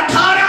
18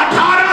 18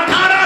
18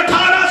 18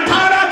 18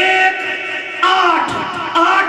1 8 8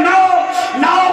9 9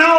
9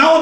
9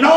9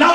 9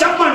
56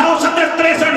9 7 63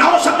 9 7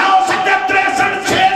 9 7 63 6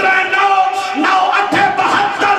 3 9 9 8 72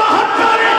72।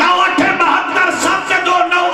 9 8 72 7 2 9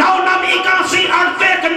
9 9 81 8 1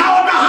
9 9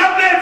90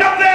90।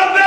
90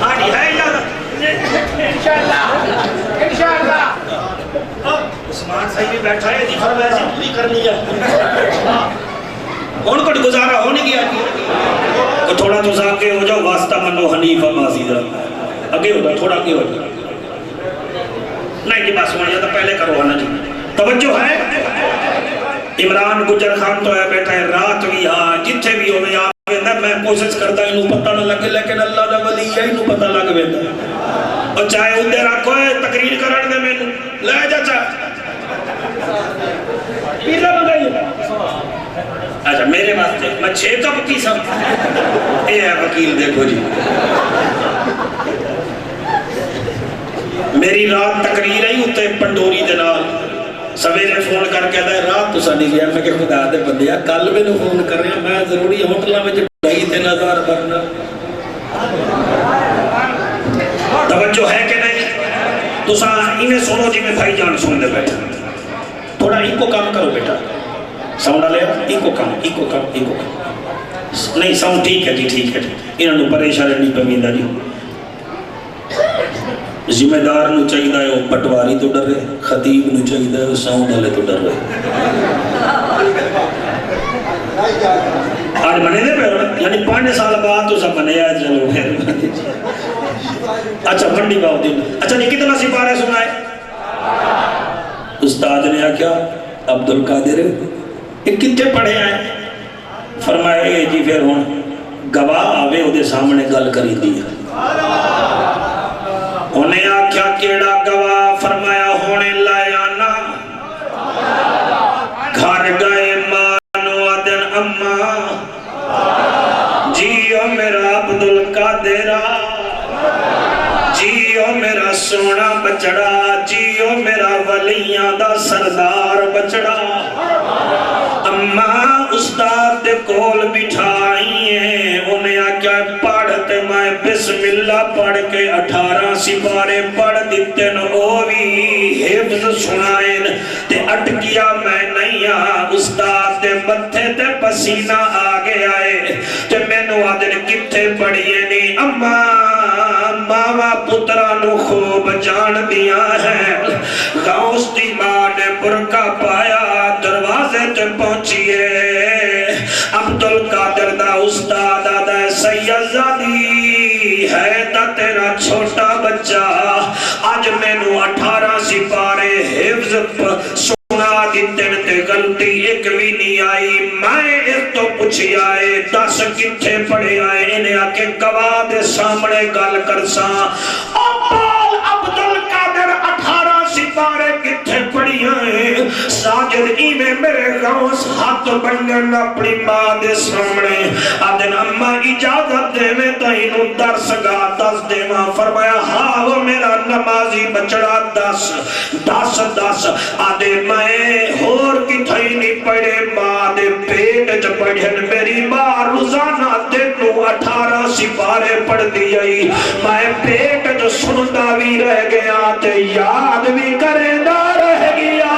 ہاں جی ہے یار انشاءاللہ عثمان صاحب بھی بیٹھا ہے جی فرمایا سی پوری کر لیا ہوں کچھ گزارا ہو نہیں گیا تو تھوڑا تو ساکے ہو جاؤ واسطہ منو حنیفہ ماضی دا اگے ہو جاؤ تھوڑا اگے ہو جاؤ نہیں جی بس ہونے تو پہلے کرو آنا جی توجہ ہے عمران گجر خان تو ہے بیٹھا ہے رات بھی ہاں جتھے بھی ہوئے آپ میں کوشش کرتا انہوں پتہ نہ لگے لیکن اللہ دا ولی ہے انہوں پتہ لگ ویندہ اور چاہے اندے رکھو ہے تقریر کرن دے میں لے جا چاہ پیزا منگائی اچھا میرے واسطے میں 6 کپ کی سا اے ہے وکیل دیکھو جی میری رات تقریر ہے ہوتے پنڈوری دنال سویرے فون کر کے دے رات تو سانی گیا میں کہ خدا دے بندیا کل میں نے فون کر رہے ہیں میں ضروری ہوٹلہ میں جب گئی تھے نظار برنا توجہ ہے کہ نہیں تو ساں انہیں سنو جی میں بھائی جان سن دے بیٹھا تھوڑا ایک کو کام کرو بیٹا ساؤنڈ لے ایک کو کام نہیں ساؤنڈ ٹھیک ہے جی ٹھیک ہے انہوں نے پریشان نہیں پمیندہ جی ذمہ دار نو چاہیے ہے وہ پٹواری تو ڈر رہے خطیب نو چاہیے ہے وہ ساؤنڈ والے تو ڈر رہے آج بنے دے پہ یعنی 5 سال بعد تو سب بنے آئے چلو پھر اچھا منڈی باؤ دن اچھا نہیں کتنا سپارے سنائے استاد نے کیا عبدالقادر یہ کتنے پڑھے آئے فرمائے جی پھر ہوں گواہ آوے وہ دے سامنے گل کری دیا انہیں آکھیا کیڑا گواہ فرمایا ہونے لائیانا گھر گئے مانو آدن اممہ جیو میرا عبدالقادرہ جیو میرا سونا بچڑا جیو میرا ولیاں دا سردار بچڑا اممہ استاد دے کول بٹھائیے انہیں آکیا پڑھتے میں بسم اللہ پڑھ کے 18 سپارے پڑھ دیتے نووی حفظ سنائن تے اٹکیا میں نہیں استاد دے متھے تے پسینہ آگے آئے تے میں نو آدن کتے پڑھئے نہیں اممہ ماما پترانو خوب جان دیا ہے غوث دی ماں نے برکہ پایا دروازے تے پہنچیے عبدالقادر دا استاد آدھا سیدزادی ہے تا تیرا چھوٹا بچہ آج میں نو 18 سپارے حفظ سنا دیتن تے غلطی ایک بھی نہیں آئی میں اس تو پوچھی آئے 10 کتھے پڑے آئے انہیں آکے گواہ دے سامنے گل کرساں عبدالقادر 18 سپارے کتھے پڑی آئے ساجد ایمیں میرے غوث ہاتھ بنگن اپنی ماں دے سامنے آدھن اممہ اجازت دے میں تہینوں درس گا 10 دے ماں فرمایا ہاں وہ میرا نمازی بچڑا 10 آدھے میں اور کی تھائی نہیں پڑے ماں دے پیٹ جب پڑھن میری ماں روزانہ دنوں 18 سپارے پڑھ دیئی میں پیٹ جو سنتا بھی رہ گیا تے یاد بھی کریں نہ رہ گیا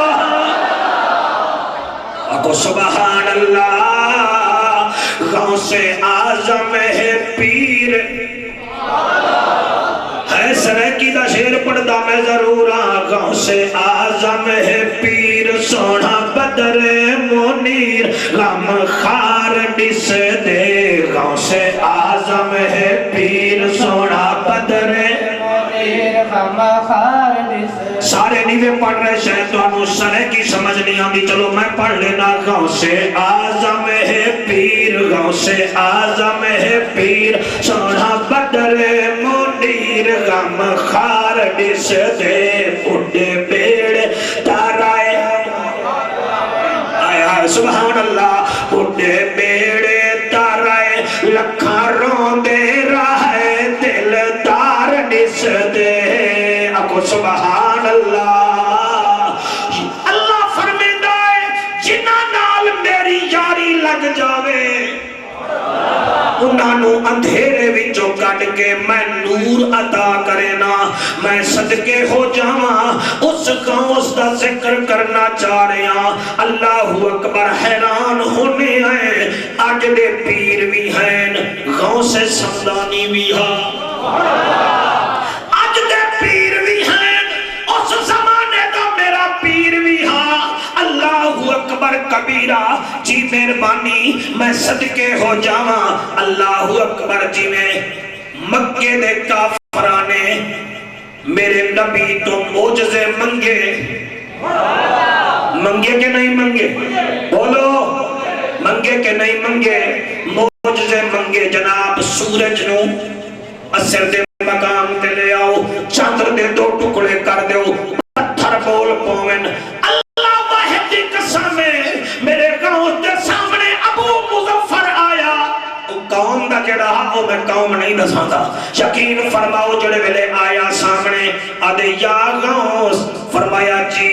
اکو سبحان اللہ غوث اعظم ہے پیر ہے سرکی دا شیر پڑھتا میں ضرور غوث اعظم ہے پیر سونا بدر منیر غم خار ڈس دے غوث اعظم ہے پیر سونا بدر منیر غم خار ڈس سارے نیوے پڑھ رہے شیطانوں سرے کی سمجھ نہیں آتی چلو میں پڑھ لینا غوث اعظم ہے پیر غوث اعظم ہے پیر سونا بدر منیر غم خار ڈس دے اٹھے بیڑ تارائے آیا سبحان اللہ اٹھے بیڑ تارائے لکھا رون دے رہے دل تار ڈس دے اکو سبحان اللہ اللہ فرمیندہ ہے جنہ نال میری یاری لگ جاوے انہوں اندھیرے وچوں کٹ کے میں نور عطا کرنا میں صدقے ہو جاواں اس غوث دا ذکر کرنا چاہ رہے ہیں اللہ اکبر حیران ہونے ہیں آج دے پیر بھی ہیں غوث سمدانی بھی ہاں اج دے پیر بھی ہیں اس زمانے دا میرا پیر بھی ہاں اللہ اکبر کبیرہ جی مہربانی میں صدقے ہو جاواں اللہ اکبر جی میں مکے دے کافرانے میرے نبی تو معجزے منگے منگے کہ نہیں منگے بولو منگے کہ نہیں منگے معجزے منگے جناب سورج نو اثر دے مقام تے لے آؤ چاندر دے دو ٹکڑے کر دیو پتھر بول پوین اللہ واحد دی قسم میرے گاؤں دے سامنے ابو مظفر آیا قوم دا جڑا وہ میں قوم نہیں دساندا یقین فرماؤ جڑے ویلے آیا سامنے آدھے یا غوث فرمایا جی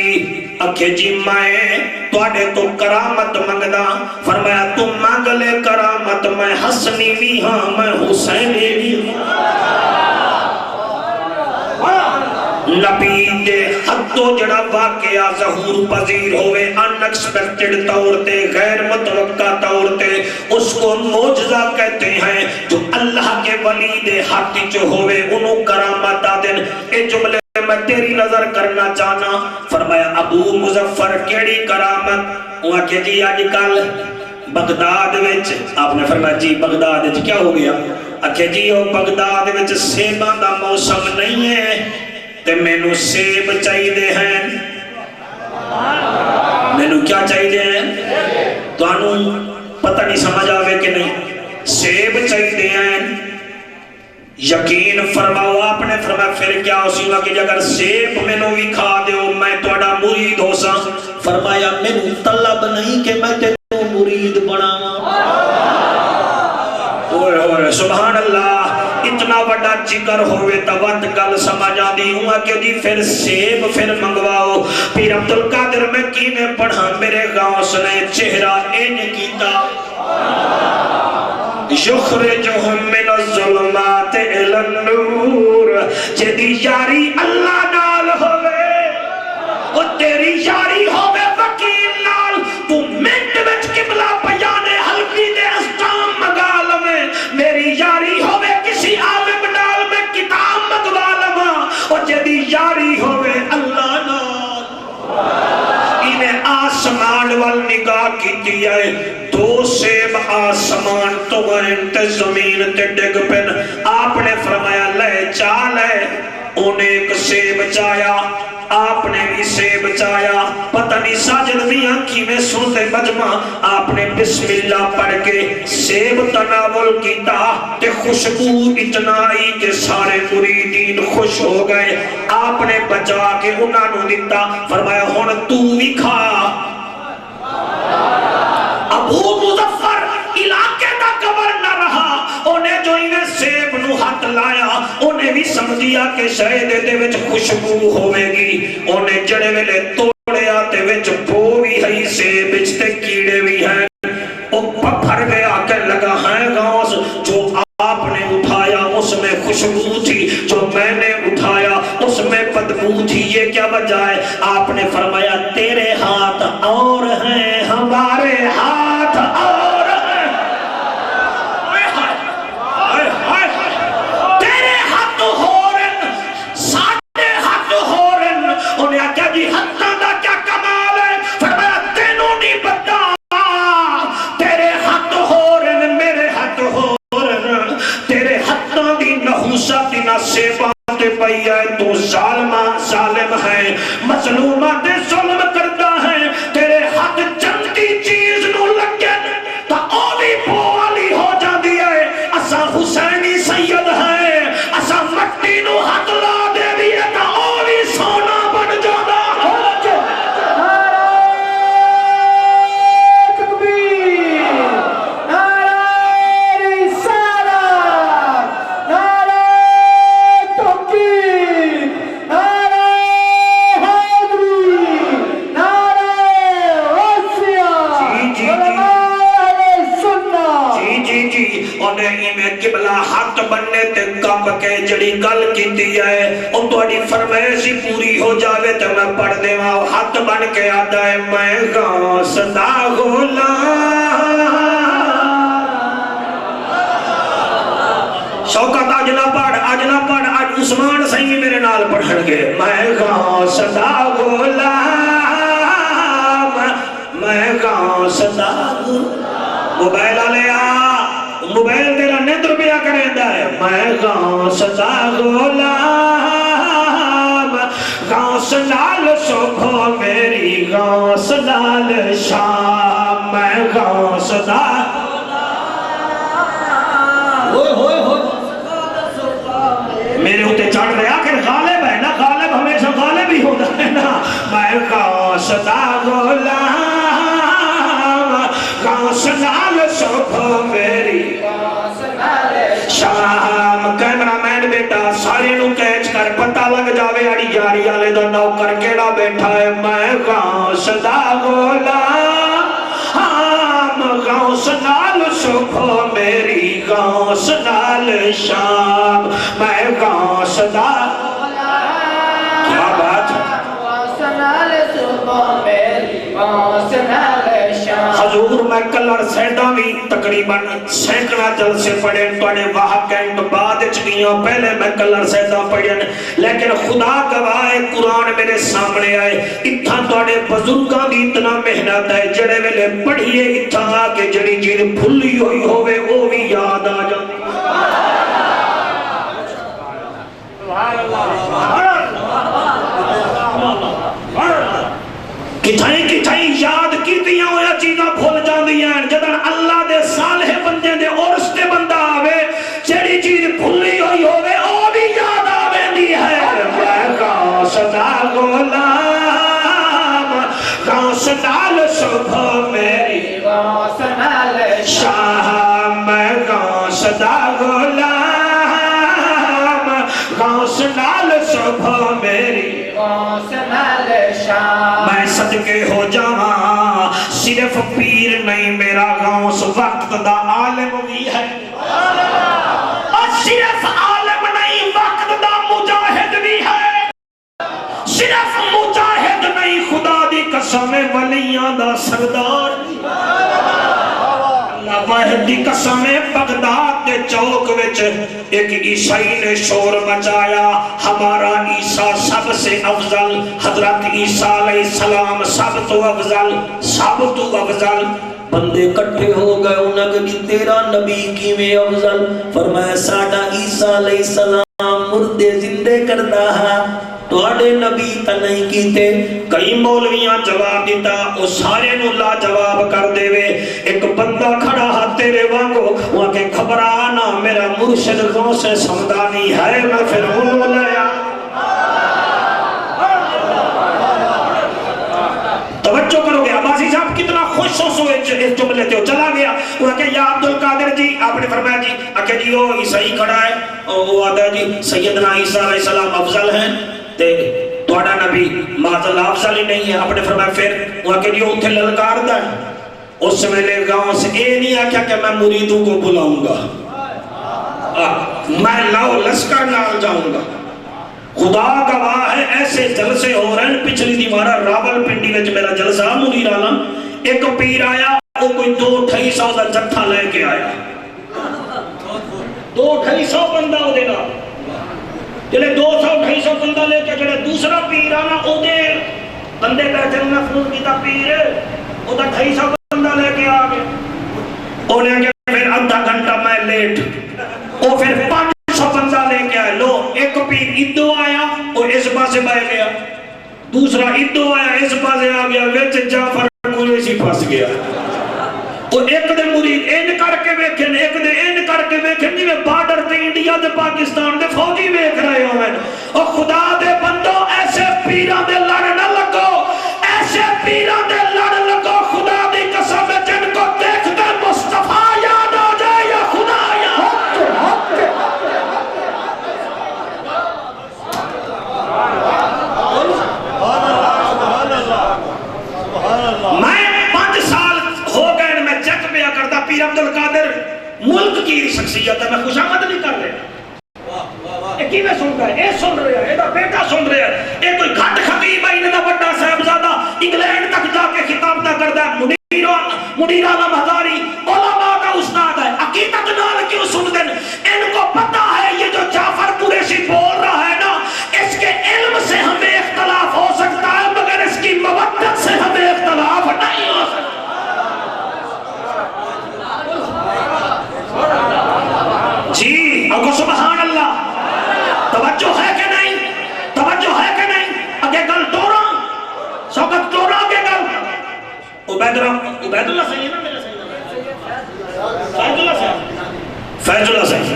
اکھے جی میں تواڈے تو کرامت منگدا فرمایا تم مانگ لے کرامت میں حسنی بھی ہاں میں حسینی بھی نبی دے حدو جڑا واقعہ ظہور پذیر ہوئے انیکسپیکٹڈ طور تے غیر متوقع طور تے اس کو معجزہ کہتے ہیں جو اللہ کے ولی دے حق جو ہوئے انہوں کرامت آدن اے جملے میں تیری نظر کرنا چاہنا فرمایا ابو مظفر کیڑی کرامت وہاں کہ جی آج کل بغداد وچ آپ نے فرمایا جی بغداد وچ کیا ہو گیا اکھے جی وہ بغداد وچ سیباں دا موسم نہیں ہے تے مینوں سیب چاہیے ہیں مینوں کیا چاہیے ہیں تو انہوں پتہ نہیں سمجھ آوے کہ نہیں سیب چاہیے ہیں یقین فرماؤ آپ نے فرمایا پھر کیا اسی وقت کہ اگر سیب مینوں بھی کھا دیو میں تواڈا مرید ہو سا فرمایا مینوں طلب نہیں کہ میں تینوں مرید بناواں اوئے سبحان اللہ اتنا بڑا جگر ہوئے توت گل سمجھ آدھی ہوں کہ جی پھر سیب پھر منگواؤ پیر عبدالقادر میں کینے پڑھا میرے غوث نے چہرہ این کیتا یخرجہم من الظلمات الی النور جدی یاری اللہ نال ہوئے وہ تیری یاری ہوئے وکیل نال تو منٹ وچ قبلہ بیانے حلقی دے استام مگال میں میری یاری ہوئے کسی عالم نال میں کتاب مگوا لما اور جدی یاری ہوئے اللہ نال انہیں آسمان وال نگاہ کی دیئے دو سیب آسمان تو تے زمین تے ڈگ پن آپ نے فرمایا لے چال ہے انہیں ایک سیب چایا آپ نے بھی سیب چایا پتہ نہیں ساجد میاں کی میں سنتے مجمع آپ نے بسم اللہ پڑھ کے سیب تناول کیتا تے خوشبو اتنا آئی کہ سارے مریدین خوش ہو گئے آپ نے بچا کے انہوں نے دیتا فرمایا ہون تو بھی کھا ابو مظفر علاقے دا گورنر رہا انہیں جو انہیں سیب نو ہاتھ لایا انہیں بھی سمجھیا کہ شاید دے وچ خوشبو ہوئے گی انہیں جڑے ویلے توڑے آتے وچ بو بھی ہے سیب وچ تے کیڑے بھی ہیں وہ پھر گیا کہ لگا ہے غوث جو آپ نے اٹھایا اس میں خوشبو تھی جو میں نے اٹھایا اس میں بدبو تھی یہ کیا وجہ ہے آپ نے فرمایا تیرے ہاتھ اور ہیں ہمارے ہاتھ اور ہیں تیرے ہاتھ ہو رن ساڑھے ہاتھ ہو رن انہیں کیا جی ہاتھاں دا کیا کمال ہے فرمایا تینوں نہیں بتا تیرے ہاتھ ہو رن میرے ہاتھ ہو رن تیرے ہاتھاں دی نحوست نہ سیباں تے پئی ہے تو ظالم ہے مظلومہ تے ظلم کرتا ہے تیرے ہاتھ جنتی چیز نو لگے تا اولی پوالی ہو جا دیا ہے اسا حسینی سید ہے اسا مٹی نو ہاتھ لا دے دیا تا اولی سونا بن جانا جڑی گل کی ہے اور تھوڑی فرمائش پوری ہو جاوے تو میں پڑھ دے وہاں ہاتھ بن کے آتا ہے میں غوث دا غلام شوکت اج نہ پڑھ اج عثمان سی بھی میرے نال پڑھن گے میں غوث دا غلام میں غوث دا موبائل لیا موبائل تیرا نیندر پیا کریندا ہے میں غوث دا غلام غوث نال صبح میری غوث نال شام میں غوث دا میرے ہوتے چڑھ رہے آخر غالب ہے نا غالب ہمیشہ غالب ہی ہوتا ہے نا میں غوث دا غلام غوث نال صبح میری شام کیمرہ مین بیٹا سارے نو کیچ کر پتہ لگ جاوے اڑی جاری والے دا نوکر کیڑا بیٹھا ہے میں غوث دا غلام غوث نال صبح میری غوث نال شام میں غوث دا کیا بات حضور میں کلر سیدہ بھی تقریباً سینکڑا جلسے پڑھیں توڑے واہ کینٹ بعد چکیاں پہلے میں کلر سیدہ پڑھیں لیکن خدا گواہ قرآن میرے سامنے آئے اتھا توڑے بزرگاں دی اتنا محنت ہے جڑے ویلے پڑھئے اتھا آکے جڑی چیز بھلی ہوئی ہوئے وہ بھی یاد آ جاتی کتھائیں یاد کیتیاں ہویا چیزاں بھول جاندی ہیں جدن اللہ دے صالح بندے دے عرص تے بندہ آوے جڑی چیز بھلی ہوئی ہوئے او بھی یاد آوے دی ہے میں غوث دا غلام غوث نال صبح میری غوث نال شام میں غوث دا غلام غوث نال صبح میری غوث نال شام میں صدقے ہو جاواں صرف پیر نہیں میرا غوث وقت دا عالم بھی ہے اور صرف عالم نہیں وقت دا مجاہد بھی ہے صرف مجاہد نہیں خدا دی قسم ولیاں دا سردار واحد دی قسم بغداد کے چوک وچ ایک عیسائی نے شور مچایا ہمارا عیسیٰ سب سے افضل حضرت عیسیٰ علیہ السلام سب تو افضل بندے کٹھے ہو گئے انہاں کہ تیرا نبی کیویں افضل فرمایا ساڈا عیسیٰ علیہ السلام مردے زندے کردا ہے توڑے نبی تا نہیں کیتے کئی مولویاں جواب دیتا او سارے نو لا جواب کر دے وے ایک بندہ کھڑا ہا تیرے وانگو وہاں کے گھبرانا میرا مرشد غوث سمدانی ہے میں پھر ہوں لیا توجہ کرو گے عباسی صاحب کتنا خوش ہو سو اس جملے تے چلا گیا وہ کہ یا عبدالقادر جی آپ نے فرمایا جی کہ جی وہ عیسائی کھڑا ہے وہ آدھا جی سیدنا عیسیٰ علیہ السلام افضل ہیں توڑا نبی معذل افضل ہی نہیں ہے آپ نے فرمایا پھر وہ کہ جی اتھے للکار دا ہے اس میں لے گاؤں سے اے نہیں آکیا کہ میں مریدوں کو بلاؤں گا میں لاؤ لشکر نال جاؤں گا خدا گواہ ہے ایسے جلسے ہو رہے ہیں پچھلی دیوارہ راول پنڈی وچ میرا جلسہ منیر آنا ایک پیر آیا وہ کوئی 2-250 دا جتھا لے کے آیا 2-250 بندہ ہو دینا جلے 200-250 بندہ لے کے جلے دوسرا پیر آنا او دے بندے بیٹھے انہیں فون کیتا پیر او دا 250 بندہ لے کے آگے انہیں کہ پھر آدھا گھنٹہ میں لیٹ او پھر 500 بندہ لے کے آئے لو ایک پیر ادو آیا اور اس پاسے بہ گیا دوسرا ادو آیا اس پاسے آ گیا ویچ جعفر قریشی پھنس گیا اور ایک دے مرید این کر کے بیکھن ایک دے این کر کے بیکھن جی میں بارڈر تے انڈیا دے پاکستان دے فوجی بیکھ رہے ہو میں اور خدا دے بندو ایسے پیران دے لڑ نہ لگو ایسے پیران دے لڑ لگو خدا دی قسم جن کو دیکھتے مصطفیٰ یاد آ جائے یا خدا یاد میں 5 سال ہو گئے میں چیک پیا کرتا پیر عبدالقادر ملک کی شخصیت ہے میں خوش آمد نہیں کر رہے ایک ہی میں سن رہا ہے اے سن رہے ہیں ایدہ بیٹا سن رہے ہیں اے کوئی گھٹ خطیب ہے انہوں نے بڑا صاحبزادہ انگلینڈ تک جا کے خطاب نہ کرتا ہے منیر عالم ہزاری علماء کا استاد ہے عقیدت نال کیوں سن دیں ان کو پتہ آگو سبحان اللہ. توجہ ہے کہ نہیں؟ توجہ ہے کہ نہیں؟ اگے گل توڑا سوکت توڑا اگے گل. عبید اللہ صحیح ہے نا میرا فیض اللہ صحیح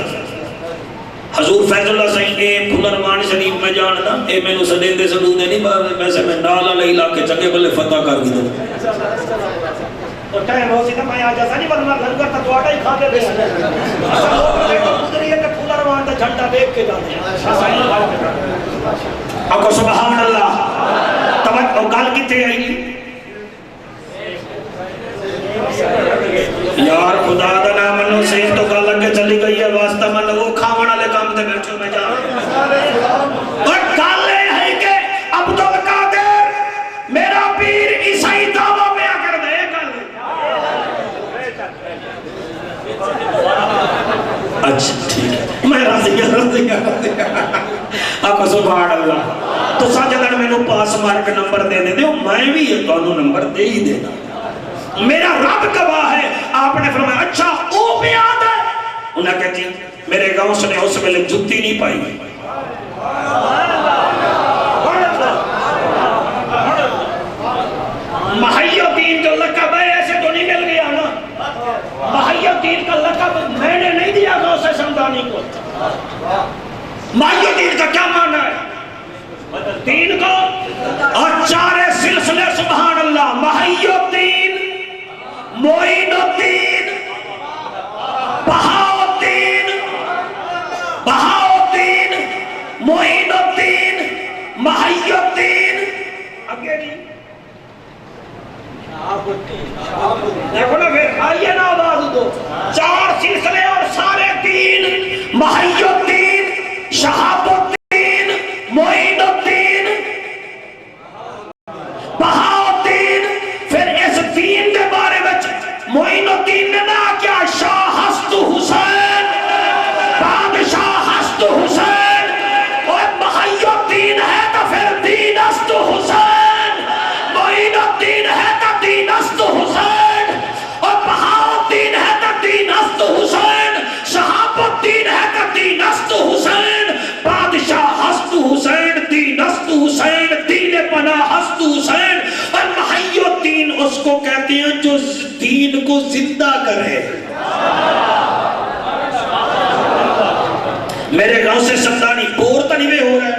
حضور فیض اللہ صحیح اے پھلرمان شریف میں جاننا اے میں نو سدین دے سدون دے نہیں بار ویسے میں نال علیہ علاقے چنگے بلے فتح کر گی دے تو ٹائم ہو سی نا میں آجا سا نہیں ورنہ گھر کرتا تو آٹا ہی کھا دے دے اصلا لوگ لیکن ادھر یہ کہ پھلرمان دا جھنڈا دیکھ کے جانے اکو سبحان اللہ. توجہ گل کتے آئی یار خدا دا نام منو سیف تو گل لگ کے چلی گئی ہے واسطہ من وہ کھاون والے کام تے بیٹھو میں جا اور گل ہے کہ عبدالقادر میرا پیر عیسائی دعویٰ پہ آ کر دے گل. اچھا ٹھیک ہے میں راضی آقا سبحان اللہ. تو ساجدن میں نو پاس مارک نمبر دے دے میں بھی یہ تو نمبر دے ہی دینا. میرا رب گواہ ہے. آپ نے فرمایا اچھا او بھی یاد ہے. انہیں کہتی میرے گاؤں سے نے اس ویلے جتی نہیں پائی. محی الدین کا لقب ہے ایسے تو نہیں مل گیا نا. محی الدین کا لقب میں نے نہیں دیا گاؤں سے سمدانی کو. محی الدین کا کیا معنی ہے؟ دین کو اور چارے سلسلے سبحان اللہ. محی الدین معین الدین بہاؤدین بہاؤدین معین الدین محی الدین. آگے نہیں دیکھو نا پھر آئیے نا آواز دو. چار سلسلے اور سارے دین محی الدین شہاب الدین معین الدین بہاؤدین. پھر اس دین دے بارے میں معین الدین نے نہ کیا شاہ ہست حسین بادشاہ ہست حسین. اور محی الدین ہے تو پھر دین ہست حسین. معین الدین ہے تو دین ہست حسین. اور بہاؤدین ہے تو دین ہست حسین. شہاب الدین ہے تو دین ہست حسین. بادشاہ ہست حسین دین ہست حسین دین پناہ ہست حسین. اور محی الدین اس کو کہتے ہیں جو دین کو زندہ کرے. میرے گاؤں سے سمدانی بور تو نہیں ہو رہا ہے.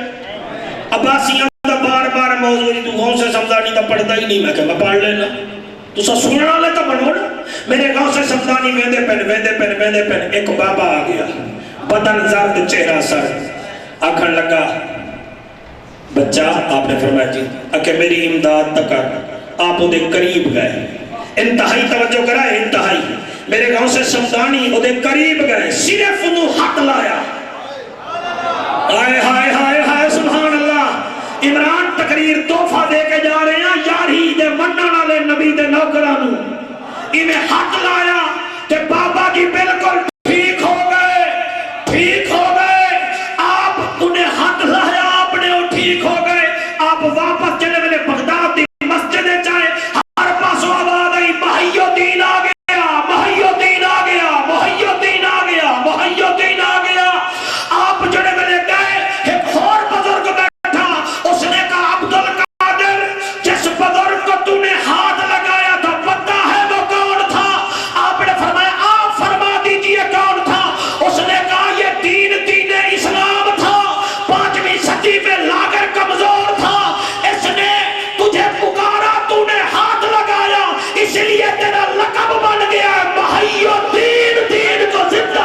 عباسیاں دا بار بار موضوع تو گاؤں سے سمدانی دا پڑھتا ہی نہیں. میں کہ میں پڑھ لینا تو سا سننا لے تو بنو نا. میرے گاؤں سے سمدانی ویندے پن ایک بابا آ گیا بدن زرد چہرہ سر. آکھن لگا بچہ آپ نے فرمایا جی کہ میری امداد تک آپ وہ دے قریب گئے. انتہائی توجہ کرا ہے انتہائی. میرے گاؤں سے سمدانی وہ دے قریب گئے صرف انہوں ہاتھ لایا. آئے ہائے ہائے ہائے سبحان اللہ. عمران تقریر تحفہ دے کے جا رہے ہیں یاری دے منن والے نبی دے نوکرانوں. انہیں ہاتھ لایا کہ بابا کی بالکل ٹھیک ہو گئے ٹھیک ہو گئے. آپ انہیں ہاتھ لایا آپ نے وہ ٹھیک ہو گئے. آپ واپس چلے والے بغداد دی مسجد چاہے ہر پاسوں آواز آئی محی الدین آ گیا محی الدین آ گیا محی الدین آ گیا محی الدین آ گیا. آپ جڑے والے گئے ایک اور بزرگ بیٹھا. اس نے کہا عبدالقادر جس بزرگ کو تو نے ہاتھ لگایا تھا پتہ ہے وہ کون تھا؟ آپ نے فرمایا آپ فرما دیجئے کون تھا. اس نے کہا یہ دین دین اسلام تھا. 5ویں صدی میں لاگر کمزور تھا. اس نے تجھے پکارا تو نے ہاتھ لگایا اس لیے تیرا لقب بن گیا محی الدین دین کو زندہ.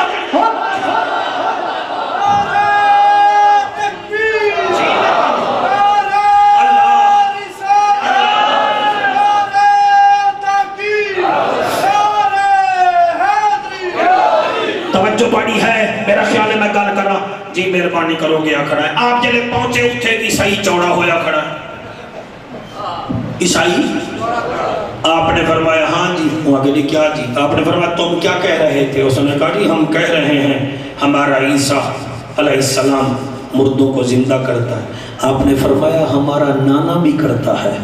توجہ بڑی ہے میرا خیال ہے میں گل کر رہا جی مہربانی کرو گیا کھڑا ہے. آپ جلے پہنچے اتھے عیسائی چوڑا ہویا کھڑا ہے. عیسائی آپ نے فرمایا ہاں جی. وہ آگے جی کیا جی؟ آپ نے فرمایا تم کیا کہہ رہے تھے؟ اس نے کہا جی ہم کہہ رہے ہیں ہمارا عیسیٰ علیہ السلام مردوں کو زندہ کرتا ہے. آپ نے فرمایا ہمارا نانا بھی کرتا ہے.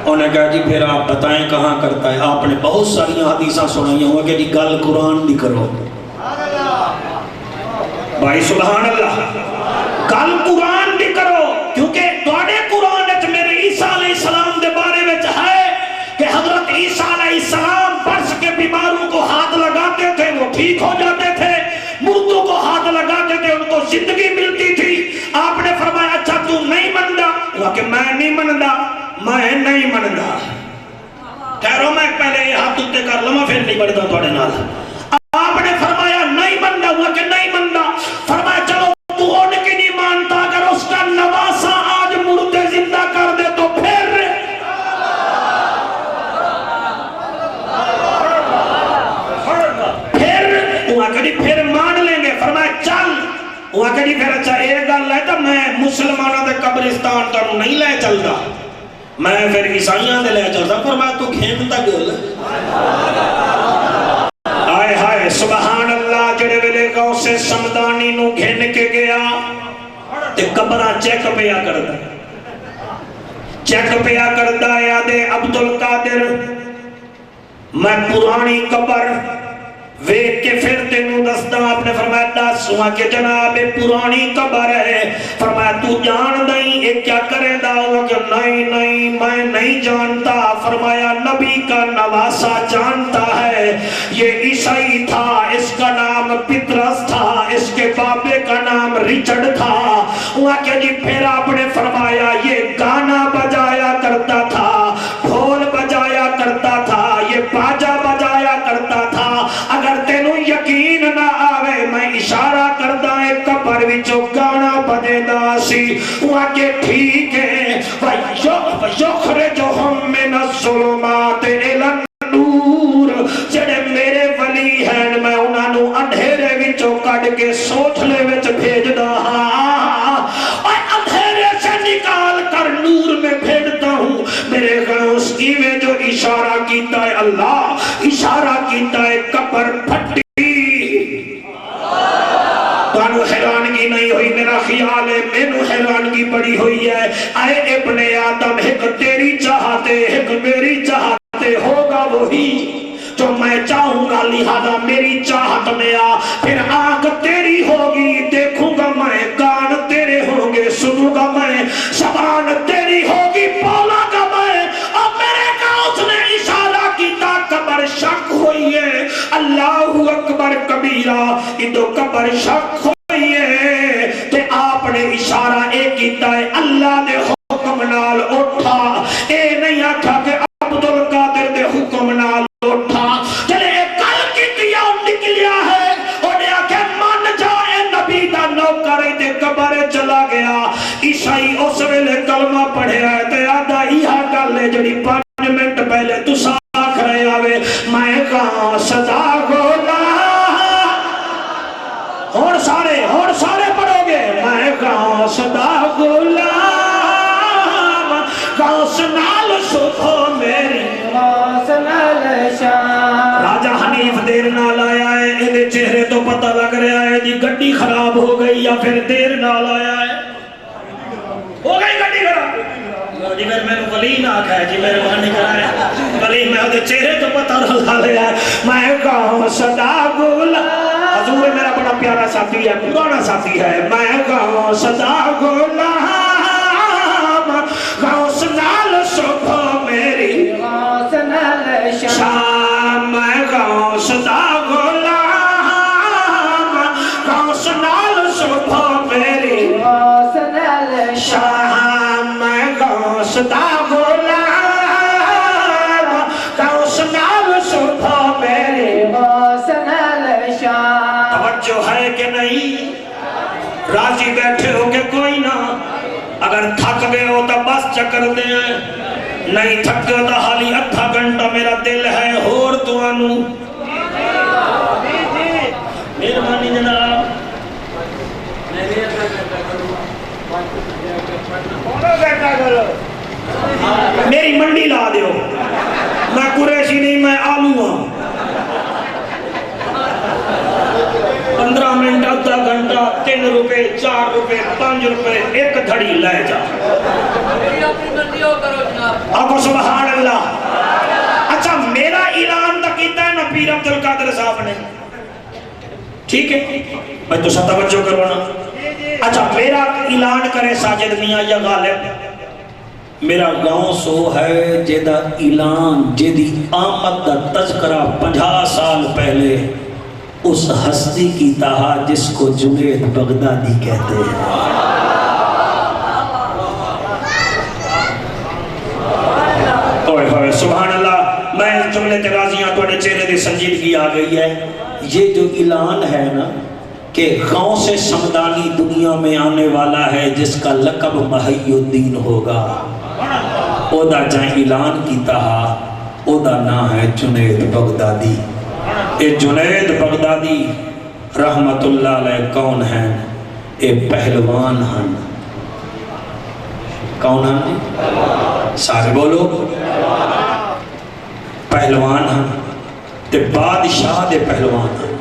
انہوں نے کہا جی پھر آپ بتائیں کہاں کرتا ہے؟ آپ نے بہت ساری حدیثاں سنائی ہوں کہ جی گل قرآن دی کرو. بھائی سبحان اللہ گل قرآن بھی کرو کیونکہ تواڈے قرآن وچ میرے عیسیٰ علیہ السلام دے بارے وچ ہے کہ حضرت عیسیٰ علیہ السلام برس کے بیماروں کو ہاتھ لگاتے تھے وہ ٹھیک ہو جاتے تھے مردوں کو ہاتھ لگاتے تھے ان کو زندگی ملتی تھی آپ نے فرمایا اچھا تو نہیں مندا وہ کہ میں نہیں مندا میں نہیں مندا ٹھہرو میں پہلے یہ ہاتھ اٹھتے کر لواں پھر نہیں بڑھتا تھوڑے نال آپ نے فرمایا نہیں مندا وہ کہ نہیں مندا فرمایا چلو تو ان کی نہیں مانتا اگر اس کا نواسا آج مردے زندہ کر دے تو پھر پھر مان لیں گے فرمایا چل وہ کہی پھر اچھا ایک گل ہے تو میں مسلمانوں دے قبرستان تانوں نہیں لے چلدا میں پھر عیسائیاں دے لے چلدا فرمایا تو کھین تا گل آئے ہائے سبحان اللہ جڑے ویلے غوث سمدانی نو گھن کے گیا تے قبراں چیک پیا کردا یاد عبدالقادر میں پرانی قبر ویک کے پھر تینوں دستا آپ نے فرمایا دس ہوا کہ جناب پرانی قبر ہے فرمایا تو جان دیں یہ کیا کرے دا ہوا کہ نہیں میں نہیں جانتا فرمایا نبی کا نواسا جانتا ہے یہ عیسائی تھا اس کا نام پترس تھا اس کے بابے کا نام ریچرڈ تھا ہوا کہ جی پھر آپ نے فرمایا یہ گانا بجایا کرتا تھا ڈھول بجایا کرتا تھا یہ باجا بجایا کرتا تھا اگر تینوں یقین نہ آوے میں اشارہ کردہ ایک قبر وچوں گانا بجے دا سی وہاں کے ٹھیک ہے وَيُخْرِجُهُم مِّنَ الظُّلُمَاتِ إِلَى النُّورِ جڑے میرے ولی ہیں میں انہاں نو اندھیرے وچوں کڈ کے سوچلے وچ بھیجدا ہاں اور اندھیرے سے نکال کر نور میں بھیجتا ہوں میرے غوث کی میں جو اشارہ کیتا ہے اللہ اشارہ کیتا ہے قبر پھٹی تانو حیرانگی نہیں ہوئی میرا خیال ہے مینو حیرانگی بڑی ہوئی ہے اے ابن آدم ایک تیری چاہتے ایک میری چاہتے ہوگا وہی جو میں چاہوں گا لہذا میری چاہت میں آ پھر آنکھ تیری ہوگی دیکھوں گا میں کان تیرے ہوں گے سنوں گا میں زبان تیری ہوگی بولا گا میں اور میرے غوث نے اشارہ کیتا قبر شک ہوئی ہے اللہ اکبر کبیرہ ادو قبر شک ہوئی ہے کہ آپ نے اشارہ ایک کیتا ہے اللہ دے حکم نال اٹھا اے نہیں آکھا کہ عبدالقادر دے حکم نال اٹھا چلے ایک کل کی دیا نکلیا ہے اور نے آکھے مان جائے نبی دا نوکر دے قبر چلا گیا عیسائی اس ویلے کلمہ پڑھے آئے تے آدھا ایہا گل ہے جڑی 5 منٹ پہلے تو ساکھ رہے آوے میں کہاں صدا گولا اور سارے پڑھو گے میں کہاں صدا گولا غوث نال صبح میری راجہ حنیف دیر نال آیا ہے انہیں چہرے تو پتہ لگ رہا ہے جی گڈی خراب ہو گئی یا پھر دیر نال آیا ہے ہو گئی گڈی خراب جی میں ولی نہ آکھا ہے جی میرے وہاں نکلا ہے ولی میں ہوتے چہرے تو پتہ لگا لیا ہے میں کہوں صدا گولا حضور میرا بڑا پیارا ساتھی ہے پرانا ساتھی ہے میں کہوں صدا گولا غوث نال صبح میری شام میں غوث دا غلام غوث نال صبح میری شام میں غوث دا غلام غوث نال صبح میری توجہ ہے کہ نہیں راضی بیٹھے ہو کہ کوئی نہ اگر تھک گئے ہو تو بس چکر دیں نہیں تھک گئے تو حالی 8 گھنٹہ میرا دل ہے اور تو آنو مہربانی جناب میری منڈی لا دیو میں قریشی نہیں میں آلو ہوں 15 منٹ 8 گھنٹہ 3 روپے 4 روپے 5 روپے ایک دھڑی لے جا آپ سبحان اللہ اچھا میرا اعلان تک کیتا ہے نا پیر عبدالقادر صاحب نے ٹھیک ہے میں تو سب توجہ کرو نا. اچھا میرا اعلان کرے ساجد میاں یا غالب میرا گاؤں سو ہے جیدہ اعلان جیدی آمد دا تذکرہ 50 سال پہلے اس ہستی کی تہا جس کو جنید بغدادی کہتے ہیں. اوئے ہوئے سبحان اللہ. میں اس جملے تے راضیاں توڑے چہرے دے سنجیدگی آ گئی ہے. یہ جو اعلان ہے نا کہ غوث سمدانی دنیا میں آنے والا ہے جس کا لقب محی الدین ہوگا او دا جائیں اعلان کی تہا او دا نام ہے جنید بغدادی. اے جنید بغدادی رحمت اللہ علیہ کون ہیں؟ اے پہلوان ہیں. کون ہیں جی؟ سارے بولو. پہلوان ہیں تے بادشاہ دے پہلوان ہیں.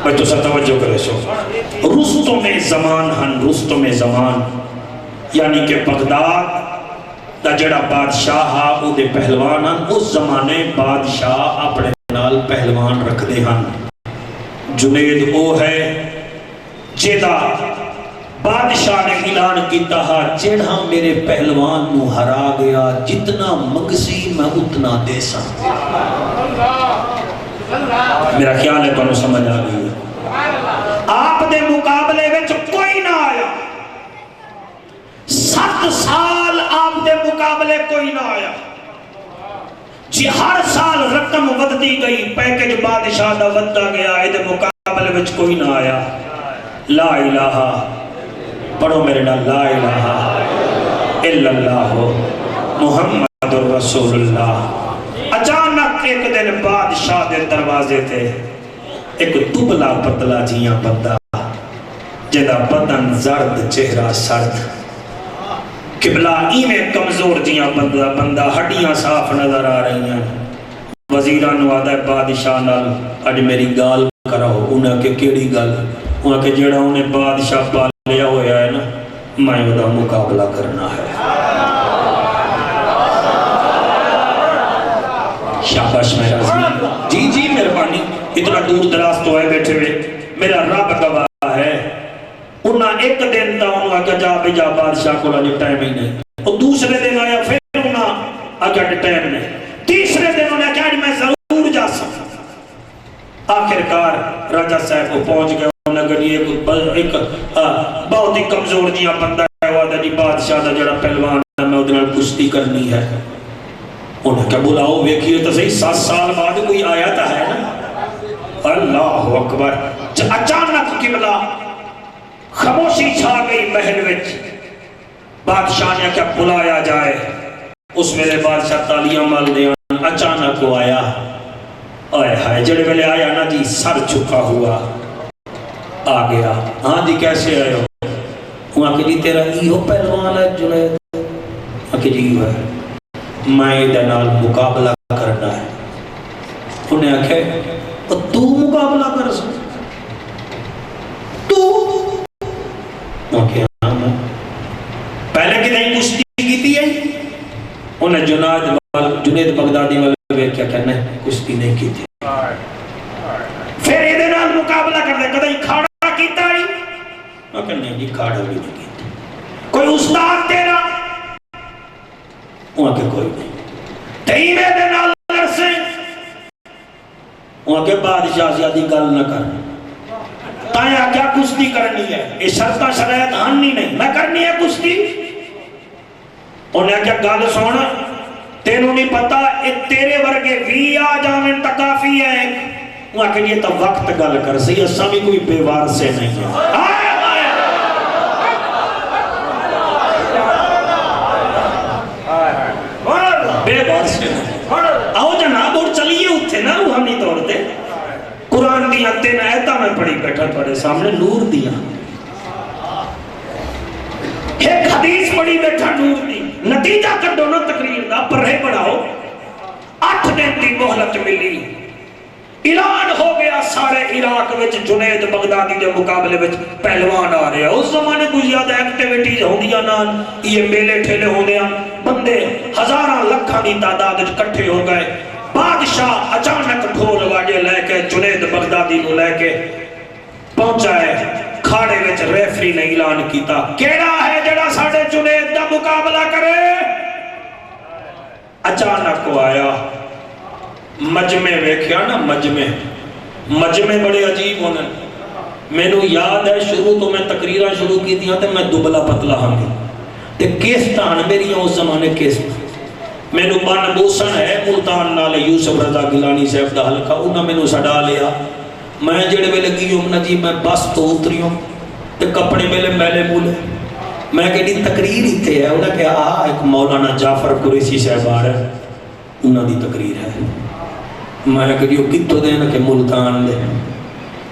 میں تو سب توجہ کرے سو. رستم زمان ہیں. رستم زمان یعنی کہ بغداد دا جڑا بادشاہ ہا او دے پہلوان ہیں. اس زمانے بادشاہ اپنے نال پہلوان رکھ دے ہیں. جنید او ہے جیدہ بادشاہ نے اعلان کیتا ہے جڑا میرے پہلوان نو ہرا گیا جتنا مگسی میں اتنا دے سکتا. میرا خیال ہے تو سمجھ آ گئی ہے. آپ دے مقابلے وچ کوئی نہ آیا. 7 سال آپ دے مقابلے کوئی نہ آیا. جی ہر سال رقم ودتی گئی پیکج بادشاہ دا ودتا گیا. اے مقابلے وچ کوئی نہ آیا. لا الہ پڑھو میرے نال لا الہ الا اللہ محمد رسول اللہ. اچانک ایک دن بادشاہ دے دروازے تھے ایک دبلا پتلا جیاں بندہ جدا بدن زرد چہرہ سرد قبلہ ایمیں کمزور جیاں بندہ ہڈیاں صاف نظر آ رہی ہیں. وزیران وعدہ بادشاہ نال اج میری گال کرو. انہاں کے کیڑی گال؟ انہاں کے جڑا انہیں بادشاہ پال لیا ہویا ہے نا میں ودا مقابلہ کرنا ہے. شاباش میرا عزیز. جی جی مہربانی. اتنا دور دراز تو ہے بیٹھے ہوئے. میرا رب گواہ ہے انہاں ایک دن تا انہاں آگا جا بجا بادشاہ کو لگے ٹائم ہی نہیں. اور دوسرے دن آیا پھر انہاں آگا ٹائم نہیں. تیسرے دن انہاں کہا میں ضرور جا سکتا. آخرکار راجہ صاحب کو پہنچ گیا. اگر یہ ایک بہت ہی کمزور جیاں بندہ ہے وعدہ جی بادشاہ دا جڑا پہلوان ہے میں ادھر کشتی کرنی ہے. انہیں کیا بلاؤ ویکھیے تو صحیح 7 سال بعد کوئی آیا تا ہے نا. اللہ اکبر. اچانک قبلہ خاموشی چھا گئی محل وچ. بادشاہ نے کیا بلایا جائے. اس میرے بادشاہ تالیاں مال دے. اچانک وہ آیا. آئے ہائے جڑے ویلے آیا نا جی سر چھکا ہوا آ گیا. ہاں جی کیسے آئے ہو؟ وہاں کہ جی تیرا ایہو پہلوان ہے جنید. وہاں کہ جی ہے میں دنال مقابلہ کرنا ہے. انہیں آکھے تو مقابلہ کر سکتا تو؟ وہاں کہ ہاں میں پہلے کی نہیں کشتی کی تھی ہے. انہیں جنید بغدادی والے کیا کہنا ہے کشتی نہیں کی تھی. پھر یہ دنال مقابلہ کر دے کدھائی کھاڑا کیتا ہی. وہاں کہ نہیں جی کھاڑا بھی نہیں کیتا. کوئی استاد تیرا؟ وہاں کہ کوئی نہیں. تیمے دے نال لرسے. وہاں کہ بادشاہ زیادی گل نہ کر. تایا کیا کشتی کرنی ہے؟ یہ شرطہ شرائط ہنی نہیں میں کرنی ہے کشتی. انہیں کیا گل سونا تینوں نہیں پتا تیرے ورگے بھی آ جانے تکافی ہے. وہاں کہ یہ تو وقت گل کر سی اساں بھی کوئی بیوار سے نہیں ہے. بے بار سے آؤ جناب اور چلیے اتھے نا روحانی طور تے. قرآن دیا 3 آیتاں میں پڑھی بیٹھا تھوڑے سامنے نور دیا. ایک حدیث پڑھی بیٹھا نور دی. نتیجہ کر دونوں تقریر دا پرہے پڑھاؤ. 8 دن دی مہلت ملی. اعلان ہو گیا سارے عراق وچ جنید بغدادی دے مقابلے وچ پہلوان آ رہے ہیں. اس زمانے کوئی زیادہ ایکٹیویٹیز ہوندیاں نال یہ میلے ٹھیلے ہوندے ہیں. بندے ہزاراں لکھاں دی تعداد وچ کٹھے ہو گئے. بادشاہ اچانک ڈھول واجے لے کے جنید بغدادی نو لے کے پہنچا ہے کھاڑے وچ ریفری نے اعلان کیتا کیڑا ہے جڑا ساڈے جنید دا مقابلہ کرے اچانک کو آیا مجمع ویکھیا نا مجمع بڑے عجیب ہونے میں نو یاد ہے شروع تو میں تقریرہ شروع کی دیا تھا میں دبلا پتلا ہم گی تے کیستان میری اس زمانے کیست میں نو بان بوسن ہے ملتان نالے یوسف رضا گیلانی صاحب دا حلقہ انہاں میں نو سڑا لیا میں جڑے میں لگی ہوں نا جی میں بس تو اتری ہوں تے کپڑے میلے میلے مولے میں کہی تقریر ہی تھے ہے انہاں کہا ایک مولانا جعفر قریشی صاحب آ رہا ہے انہاں دی تقریر ہے میں کہی وہ کتوں دے نا کہ ملتان دے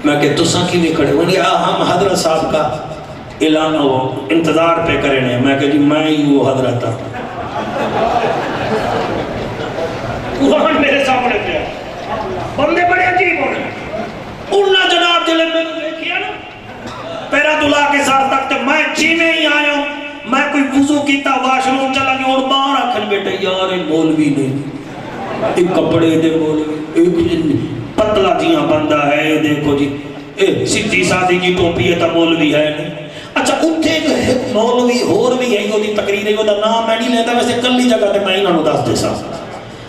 میں کہ تساں کی نہیں کھڑے وہ نہیں ہم حضرت صاحب کا اعلان ہو انتظار پہ کرنے میں کہ جی میں ہی وہ حضرت ہوں وہاں میرے سامنے پہ بندے بڑے عجیب ہونے انہاں جناب جلے میں دیکھیا نا پیرا دلا کے ساتھ تک میں جی میں ہی آیا ہوں میں کوئی وضو کیتا واش روم چلا گیا اور باہر آکھن بیٹے یار یہ مولوی نہیں ایک کپڑے دے مولوی ایک پتلا جیاں بندہ ہے دیکھو جی سیدھی سادی کی ٹوپی ہے تا مولوی ہے نہیں اچھا اتھے ایک مولوی ہور بھی ہے یہ تقریر ہے وہ نام میں نہیں لیتا ویسے کلی جگہ تے میں انہوں دس دے سا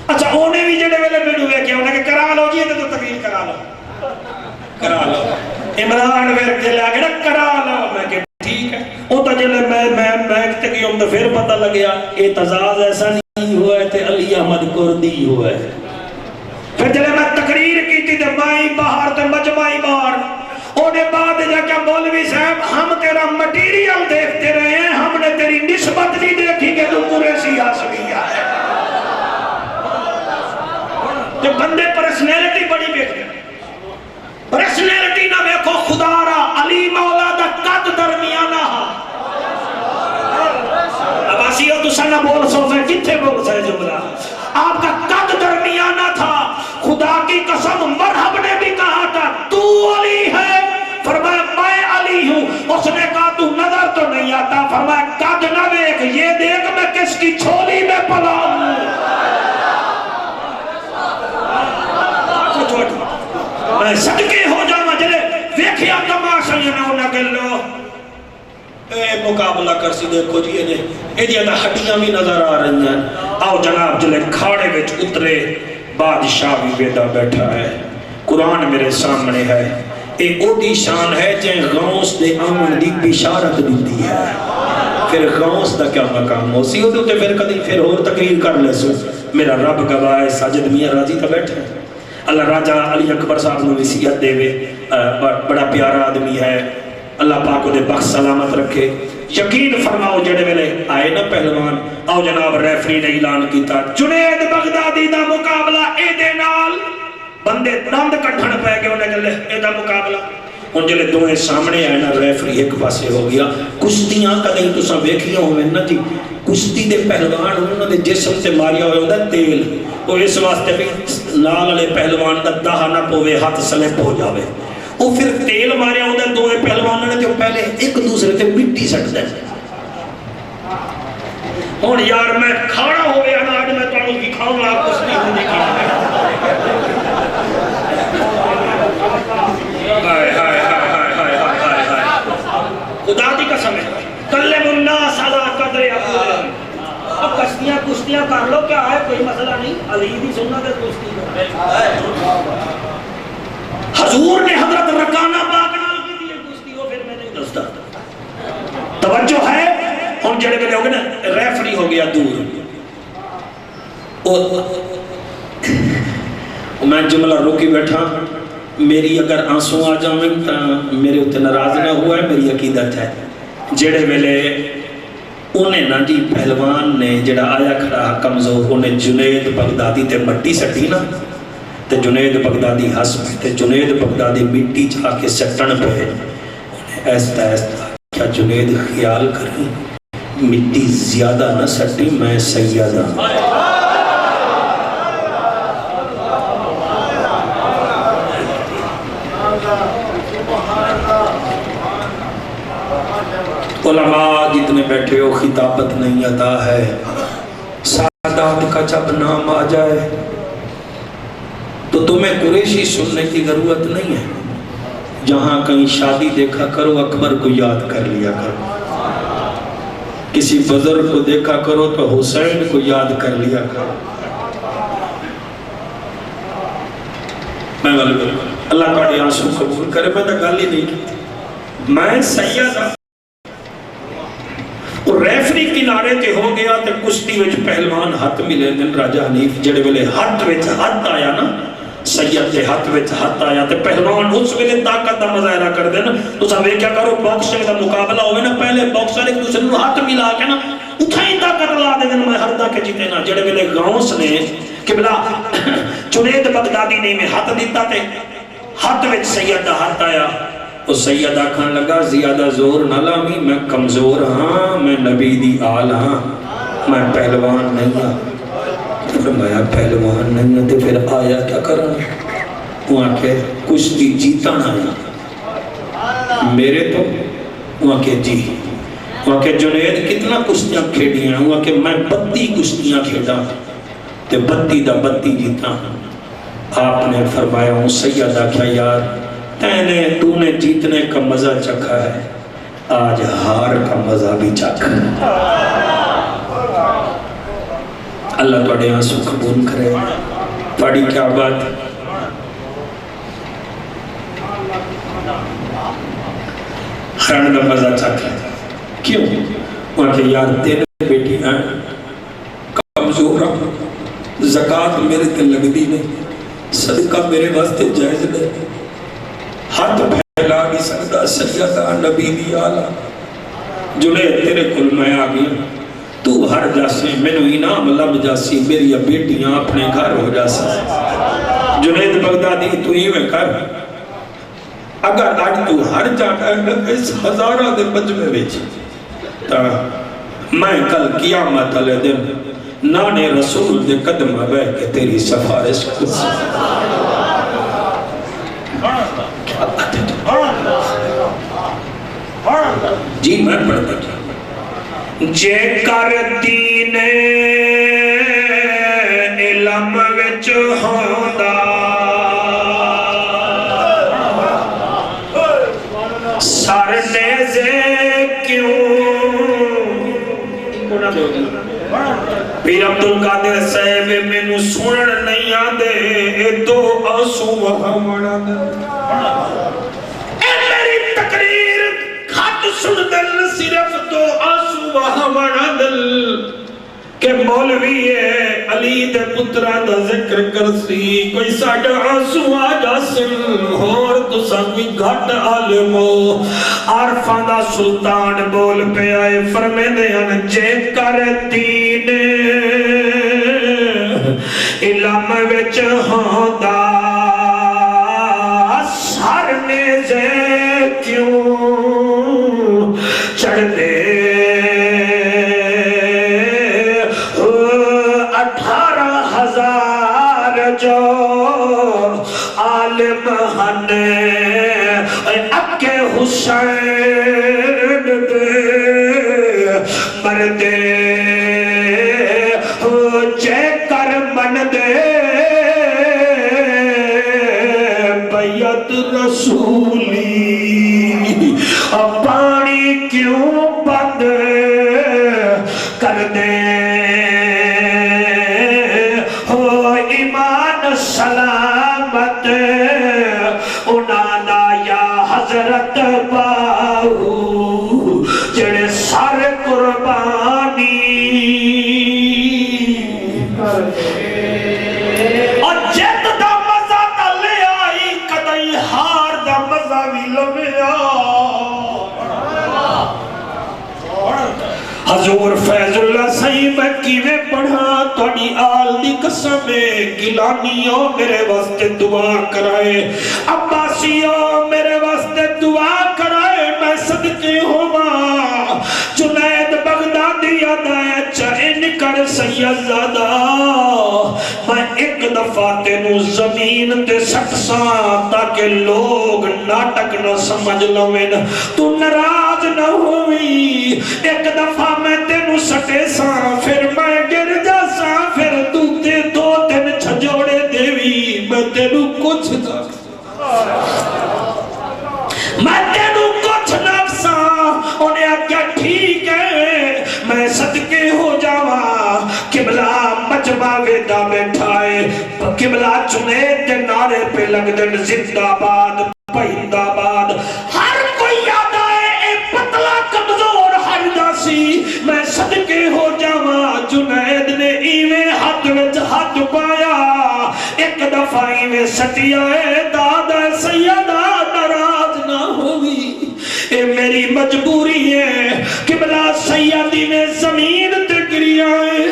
اچھا انہیں بھی جڑے ویلے میڈو ہے کیا انہیں کہ کرا لو جی تو تقریر کرا لو عمران ویر کے لے آگے نا کرا لو میں کہ ٹھیک ہے وہ تو جلے میں کہتے گئی ہوں تو پھر پتہ لگیا اعتزاز ایسا نہیں ہوا ہے تے علی احمد کردی ہوا ہے پھر جلے میں تقریر کی تھی تے مائی باہر تے مجمعی باہر انہیں بعد جا کہ مولوی صاحب ہم تیرا مٹیریل دیکھتے رہے ہیں ہم نے تیری نسبت نہیں دیکھی کہ تو قریشی آسویہ ہے تو بندے پرسنیلٹی بڑی بیٹھے پرسنیلٹی نہ دیکھو خدا را علی مولا دا قد درمیانہ اب آسی ہو تو سنہ بول سو سے کتھے بول سے جملہ آپ کا قد درمیانہ تھا خدا کی قسم مرحب نے بھی کہا تھا تو علی ہے فرمایا میں علی ہوں اس نے کہا تو نظر تو نہیں آتا فرمایا قد نہ دیکھ یہ دیکھ میں کس کی چھولی میں پلا ہوں میں صدقے ہو جاؤں جلے دیکھیا تماشا یہ نہ ہونا کہ لو اے مقابلہ کر سی دیکھو جی یہ جی ہڈیاں بھی نظر آ رہی ہیں آؤ جناب جلے کھاڑے وچ اترے بادشاہ بھی بیٹا بیٹھا ہے قرآن میرے سامنے ہے ایک اوڈی شان ہے جن غوث دے آمن دی بشارت دیتی ہے پھر غوث دا کیا مقام ہو سی ہوتے پھر کدی پھر اور تقریر کر لے سو میرا رب گواہ ساجد میاں راضی تھا بیٹھا ہے اللہ راجہ علی اکبر صاحب نے وصیت دے وے بڑا پیارا آدمی ہے اللہ پاک کو دے بخش سلامت رکھے یقین فرماؤ جڑے ویلے آئے نا پہلوان آؤ جناب ریفری نے اعلان کیتا جنید بغدادی دا مقابلہ اے دے نال بندے دند کٹھن پہ گئے انہیں جلے اے دا مقابلہ ان جلے دوئے سامنے آئے نا ریفری ایک پاسے ہو گیا کشتیاں کدیں تو سا ویکھیاں ہوئے نا جی کشتی دے پہلوان انہوں نے جسم سے ماریا ہوئے ہوتا تیل وہ اس واسطے بھی لال علیہ پہلوان دا دہا نہ پوے ہاتھ سلپ ہو جاوے وہ پھر تیل ماریا ہوتا دوئے پہلوان نے جو پہلے ایک دوسرے تے مٹی سٹ دے اور یار میں کھاڑا ہوئے اناج میں تو انہوں کی کھاؤں گا کشتی ہونے کی ہائے ہائے ہائے ہائے ہائے ہائے خدا دی قسم ہے کلم الناس علی قدر عقولہم اب کشتیاں کر لو کیا ہے کوئی مسئلہ نہیں علی دی سنت ہے کشتی حضور نے حضرت رکانہ پاک نال کی دی کشتی ہو پھر میں نہیں دستا توجہ ہے ہم جڑے گئے ہوگے نا ریفری ہو گیا دور میں جملہ روکی بیٹھا میری اگر آنسوں آ جاؤں تو میرے اتنے ناراض نہ ہوا ہے میری عقیدت ہے جڑے ویلے انہیں نا جی پہلوان نے جڑا آیا کھڑا کمزور انہیں جنید بغدادی تے مٹی سٹی نا تے جنید بغدادی ہس تے جنید بغدادی مٹی جا کے سٹن پہ انہیں ایستا کیا جنید خیال کریں مٹی زیادہ نہ سٹی میں سیدہ علماء جتنے بیٹھے ہو خطابت نہیں عطا ہے سادات کا جب نام آ جائے تو تمہیں قریشی سننے کی ضرورت نہیں ہے، جہاں کہیں شادی دیکھا کرو اکبر کو یاد کر لیا کرو، کسی بزرگ کو دیکھا کرو تو حسین کو یاد کر لیا کرو۔ میں اللہ کا آنسو قبول کرے، میں تو گل ہی نہیں کی، میں سیدہ اور ریفری کنارے تے ہو گیا تے کشتی وچ پہلوان ہاتھ ملے دن راجہ حنیف، جڑے ویلے ہاتھ وچ ہاتھ آیا نا، سید دے ہاتھ وچ ہاتھ آیا تے پہلوان اس ویلے طاقت دا مظاہرہ کر دے نا۔ تو سب کیا کرو، باکسنگ دا مقابلہ ہوئے نا، پہلے باکسر ایک دوسرے کو ہاتھ ملا کے نا اتھائی طاقت لا دے دن، میں ہر دا کے جیتے نا۔ جڑے ویلے غوث نے قبلہ جنید بغدادی نے میں ہاتھ دیتا تے ہاتھ وچ سید دا ہاتھ آیا، وہ سید آکھان لگا زیادہ زور نہ لامی، میں کمزور ہاں، میں نبی دی آل ہاں، میں پہلوان نہیں ہاں۔ فرمایا پہلوان نہیں ہے تو پھر آیا کیا کرنا؟ وہاں کہ کشتی جیتا نہ آیا میرے تو، وہاں کہ جی، وہاں کہ جنید کتنا کشتیاں کھیڑی ہیں، وہاں کہ میں 32 کشتیاں کھیڑا تے 32 دا 32 جیتا۔ آپ نے فرمایا ہوں سیدہ کیا یار تو نے جیتنے کا مزہ چکھا ہے، آج ہار کا مزہ بھی چکھ۔ اللہ توڑے آنسو قبول کرے، توڑی کیا بات، خران کا مزہ چکھ ہے۔ کیوں؟ وہاں کہ یار تیرے بیٹی ہیں کمزورہ، زکاة میرے تے لگ دی نہیں، صدقہ میرے واسطے جائز نہیں، ہاتھ پھیلا نہیں سکتا، سیدہ نبی دی آلہ جنید تیرے کل میں آ گیا، تو ہر جاسے میں نے انعام لب جاسی، میری بیٹیاں اپنے گھر ہو جاسا۔ جنید بغدادی تو ہی میں کر، اگر آج تو ہر جاتا ہے اس ہزارہ دے مجمع بیچ، تا میں کل قیامت علیہ دن نانے رسول دے قدم بیٹھ کے تیری سفارش کو جی میں پڑھتا ہوں۔ جے کر دین علم وچ ہوندا، سر نیزے کیوں، پیر عبدالقادر صاحب مینوں سنن نہیں آندے، اے دو آنسو وہاں مڑا دے، اے میری تقریر کھٹ سن دل، صرف دو آنسو وہاں مڑا دل، کہ مولوی علی دے پتران دا ذکر کرسی، کوئی ساڑھا آنسو آجا سن، اور تو سب کوئی گھٹ عالمو، عارفان دا سلطان بول پہ آئے، فرمے دیان جے کر دین علم وچ ہوندا، سر نیزے کیوں چڑھ دے، 18,000 جو عالم ہنے اکے حسین دے مردے، جے کر من دے بیعت رسولی، پانی کیوں بند کر دے، سلامت انانا یا حضرت باہو جڑے سار قربانی، اور جت دا مزہ دا لے آئی، کدائی ہار دا مزہ بھی لویا۔ حضور فیض اللہ صحیح میں کیویں پڑھا، توڑی آل دی قسم گیلانیوں میرے واسطے دعا کرائے، عباسیوں میرے واسطے دعا کرائے، میں صدقے ہوا جنید بغدادی یاد ہے چین کر سید زادہ، میں ایک دفعہ تینوں زمین تے سکساں تاکہ لوگ ناٹک نہ سمجھ لویں، تو ناراض نہ ہوئی، ایک دفعہ میں تینوں سٹے ساں، پھر میں گر جا ساں، پھر تو تے 2 دن چھجوڑے دیوی، میں تے تینو کچھ نہ میں تینو کچھ نہ ساں انہیں آکیا ٹھیک ہے میں صدقے ہو جاواں قبلہ مجمع ویدہ بیٹھائے قبلہ جنید دے نعرے پہ لگ دن زندہ باد پہند آباد ہر کوئی یاد آئے اے پتلا کمزور ہر داسی میں صدقے ہو جاواں جنید نے ایویں ہاتھ وچ ہاتھ پایا ایک دفعہ ایویں سٹیا اے دادا سیدہ ناراض نہ ہوئی اے میری مجبوری ہے قبلہ سیدی نے زمین تے گری آئے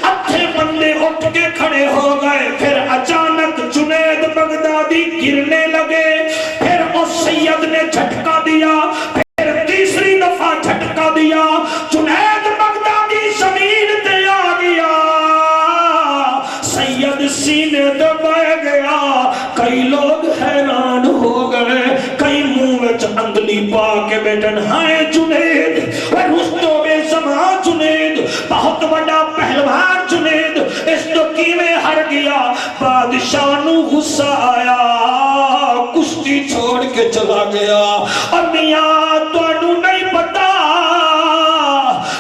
اتھے بندے اٹھ کے کھڑے ہو گئے پھر اچانک جنید بغدادی گرنے لگے پھر اس سید نے جھٹکا دیا پھر تیسری دفعہ جھٹکا دیا جنید بغدادی زمین تے آ گیا سید سینے دبائے گیا کئی لوگ حیران ہو گئے کئی منہ وچ انگلی پا کے بیٹھن ہائے جنید اور رستو بے زمان جنید بہت بڑا پہلوان جنید اس تو کیویں ہر گیا بادشاہ نو غصہ آیا کشتی چھوڑ کے چلا گیا اور میاں تانوں نہیں پتا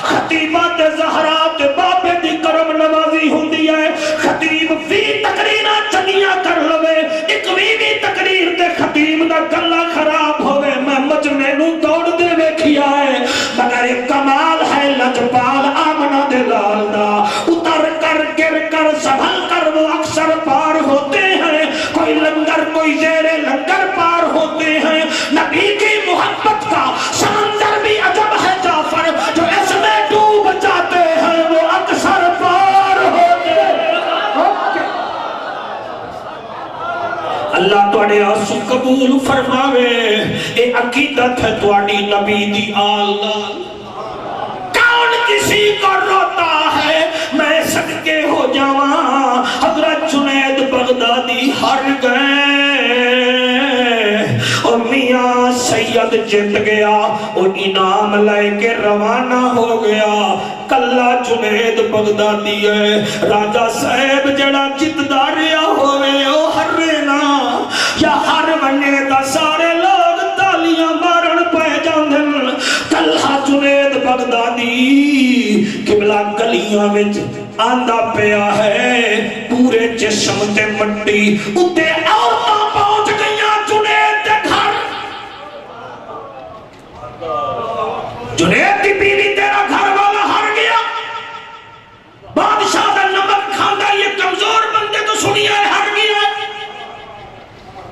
خطیبات زہرات بابے دی کرم نوازی ہوندی ہے خطیب بھی تقریرہ چنیاں کر لوے ایک بھی تقریر تے خطیب دا گلہ خراب ہوئے میں مجمع نو دوڑ دے ویکھیا ہے مگر ایک کمال ہے لجپال آمنہ دے لال دا اتر کر گر کر سنبھل کر وہ اکثر پار ہوتے ہیں کوئی لنگر کوئی زیر لنگر پار ہوتے ہیں نبی کی محبت کا سمندر بھی عجب ہے جعفر جو اس میں ڈوب جاتے ہیں وہ اکثر پار ہوتے ہیں اللہ تواڈے آنسو قبول فرماوے اے عقیدت ہے تواڈی نبی دی آل نال کون کسی کو روتا ہے میں صدقے ہو جاواں حضرت جنید بغدادی ہر گئے اور میاں سید جت گیا اور انعام لے کے روانہ ہو گیا کلا جنید بغدادی ہے راجہ صاحب جڑا جتداریا ہوئے او ہرنا یا ہر بنے دا سارے لوگ تالیاں مارن پہ جاندن کلا جنید بغدادی قبلہ گلیاں وچ آندہ پیا ہے پورے جسم تے مٹی اتے عورتاں پہنچ گئیاں جنید دے گھر جنید دی بیوی تیرا گھر والا ہر گیا بادشاہ دا نمک کھاندا یہ کمزور بندے تو سنیا ہے ہر گیا ہے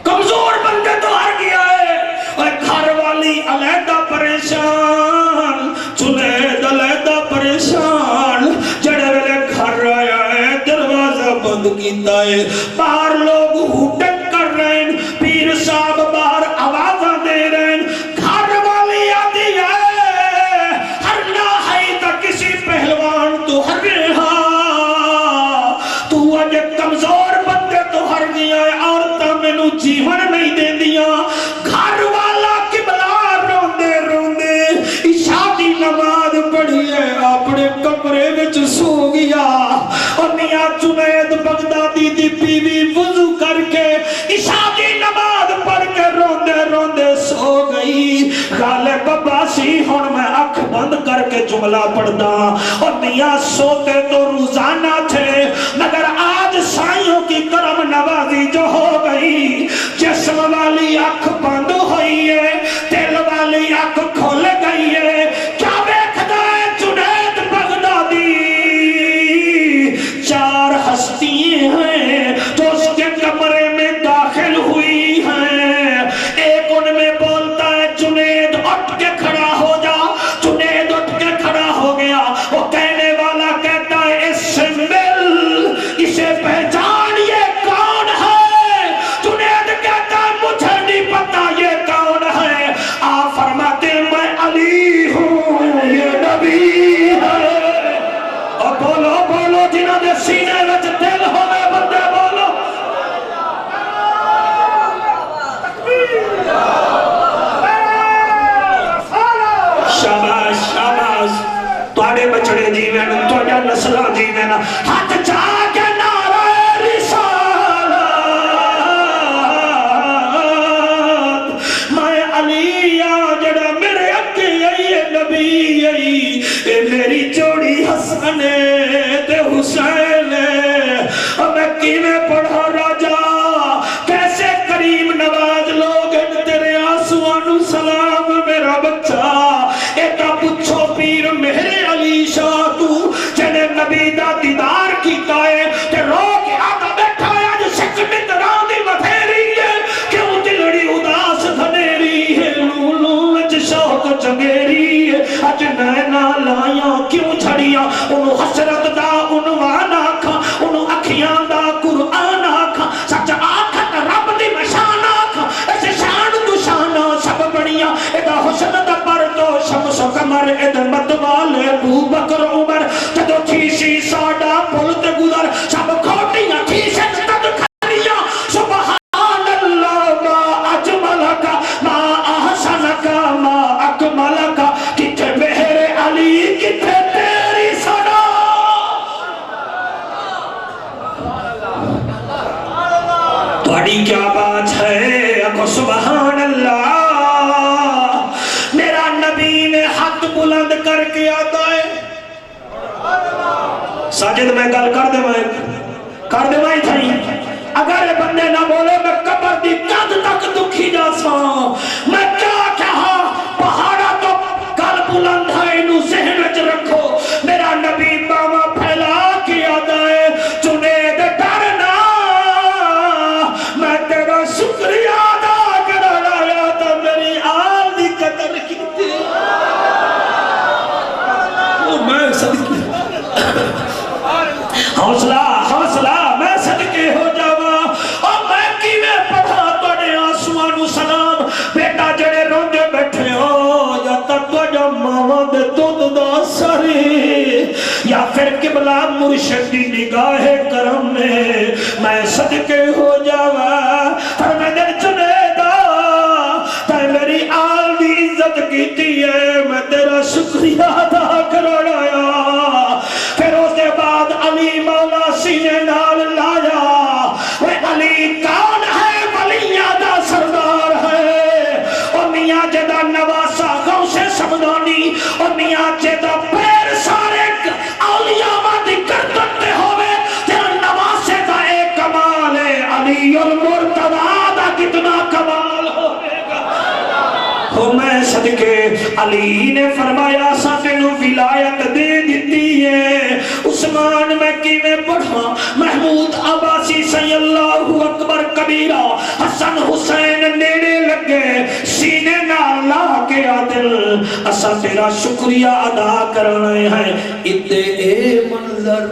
کمزور بندے تو ہر گیا ہے اور گھر والی علیحدہ پریشان جنید علیحدہ پریشان جڑے ویلے گھر آیا ہے دروازہ بند کیتا ہے باہر لوگ ہوٹن کر رہے ہیں پیر صاحب باہر آوازاں دے رہے ہیں گھر والی آتی ہے ہر نہ ہے تا کسی پہلوان تو ہر رہا تو اج کمزور بندے تو ہر گیا ہے عورتاں مینوں جیون نہیں دے دیا گھر والا قبلہ روندے روندے عشاء دی نماز پڑھی ہے اپنے کمرے وچ سو گیا اور میاں جنید بغدادی دی بیوی وضو کر کے عشاء دی نماز پڑھ کے روندے روندے سو گئی غالب عباسی ہن میں آنکھ بند کر کے جملہ پڑھدا اور میاں سوتے تو روزانہ تھے مگر آج سائیوں کی کرم نوازی جو ہو گئی جسم والی آنکھ بند ہوئی ہے دل والی آنکھ کھل گئی ہے کیا دیکھتا ہے جنید بغدادی چار ہستی ہیں جو اس کے کمرے میں داخل ہوئی ہیں ایک ان میں بولتا ہے جنید اٹھ کے کھڑا ہو جا جنید اٹھ کے کھڑا ہو گیا وہ کہنے والا کہتا ہے اس سے مل اسے پہچان یہ کون ہے جنید کہتا ہے مجھے نہیں پتا یہ کون ہے آپ فرماتے ہیں میں علی ہوں یہ نبی ہے اور بولو بولو جنہوں نے سینے وچ دل ہوئے بندے بولو شاباش شاباش تواڈے بچڑے جیون تواڈا نسلاں جیون ہاتھ چاہ کے نعرہ رسالت علی جڑا میرے اگے آئی نبی آئی اے میری جوڑی حسن تے حسین میں کیویں پڑھا راجا کیسے کریم نواز لوگ تیرے آنسواں نو سلام میرا بچہ ایتا پچھو پیر میرے علی شاہ تو جنے نبی دا دیدار کیتا ہے تے رو کے آتا بیٹھا ہے جو شک متران دی بتھیری ہے کیوں دلڑی اداس دھنیری ہے لولو وچ شوق چگیری ہے اج نینا لائیاں کیوں جھڑیاں انہوں حسرت دا عنوان آکھا انہوں اکھیاں دا قرآن آکھا سچ آکھت رب دی مشان آکھا ایسے شان تو شانہ سب بڑیاں ایدہ حسن دا پر تو شمس و کمر ایدہ مدوالے ابو بکر عمر جدو تھیسی ساڑا پلت گزر سب کھوٹیاں تھیسے تد کھڑیاں سبحان اللہ ما اجملکا ما احسنکا ما اکملکا کتے میرے علی کتے تیری صدا تھوڑی کیا بات ہے اکو سبحان اللہ میرا نبی نے ہاتھ بلند کر کے آتا ہے ساجد میں گل کر دے میں تھائی اگر یہ بندے نہ بولے میں قبر دی قد تک دکھی جا سا میں کیا کہا پہاڑا تو گل بلند ہے انہوں ذہن وچ رکھو میرا نبی باما پھیلا کے آتا ہے جنید ڈرنا میں تیرا شکریہ ادا کر لایا تو میری آل دی قدر کی تھی میں صدقے حوصلہ میں صدقے ہو جاوا اور میں کیویں پڑھا توڑے آنسواں نو سلام بیٹا جڑے روندے بیٹھے ہو یا تتوجہ ماواں دے دودھ دا سری یا پھر قبلہ مرشد دی نگاہ کرم میں صدقے ہو جاوا فرمائے جنیدہ تے میری آل دی عزت کیتی ہے میں تیرا شکریہ ادا کرایا پھر اس کے بعد علی مولا سینے نال لایا وہ علی کون ہے ولیاں دا سردار ہے اور میاں جدا نواسا غوث سمدانی اور میاں جدا پیر سارے اولیاء مادی کردتے ہوئے تیرا نواسے دا ایک کمال ہے علی المرتضی دا کتنا کمال ہوئے گا ہو میں صدقے علی نے فرمایا ساتھنو ولایت دے دیتی ہے عثمان میں کیویں پڑھا محمود عباسی صلی اللہ اکبر کبیرہ حسن حسین نیڑے لگے سینے نال لا کے عادل اسا تیرا شکریہ ادا کرنے ہیں اتنے اے منظر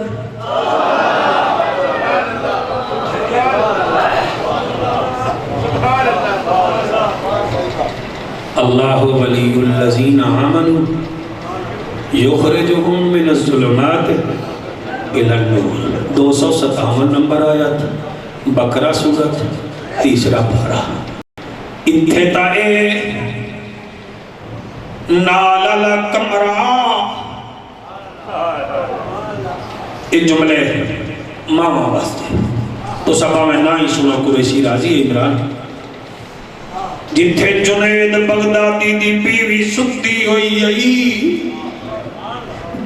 اللہ ولی الذین آمنوا یخرجہم من الظلمات الی النور 257 نمبر آیت بقرہ سورت تیسرا پارہ انتہتا اے نال الکمرا یہ جملے ماما واسطے تو سبا میں نہ ہی سنو قریشی راضی عمران جتھے جنید بغدادی دی بیوی سکتی ہوئی آئی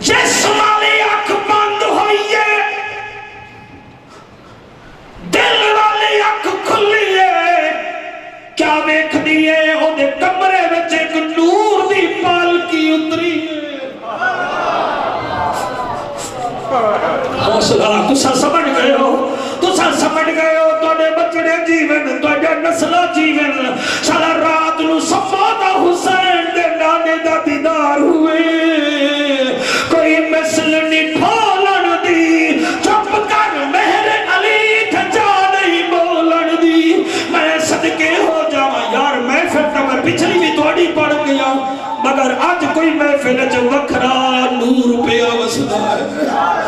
جسم والی اکھ بند ہوئی ہے دل والی اکھ کھلی ہے کیا ویکھ دیئے او دے کمرے وچ ایک نور دی پالکی اتری ہے حوصلہ تسا سمجھ گئے ہو توڑے بچڑے جیون توڑے نسلہ جیون سالہ رات نو صفادہ حسین دے نانے دا دیدار ہوئے کوئی مثل نہیں ٹھولن دی چپ کر مہر علی تھجا نہیں بولن دی میں صدقے ہو جاؤں یار محفل تا میں پچھلی بھی توڑی پڑھ گیا مگر آج کوئی محفل جو وکھرا نور پہ آوسدہ ہے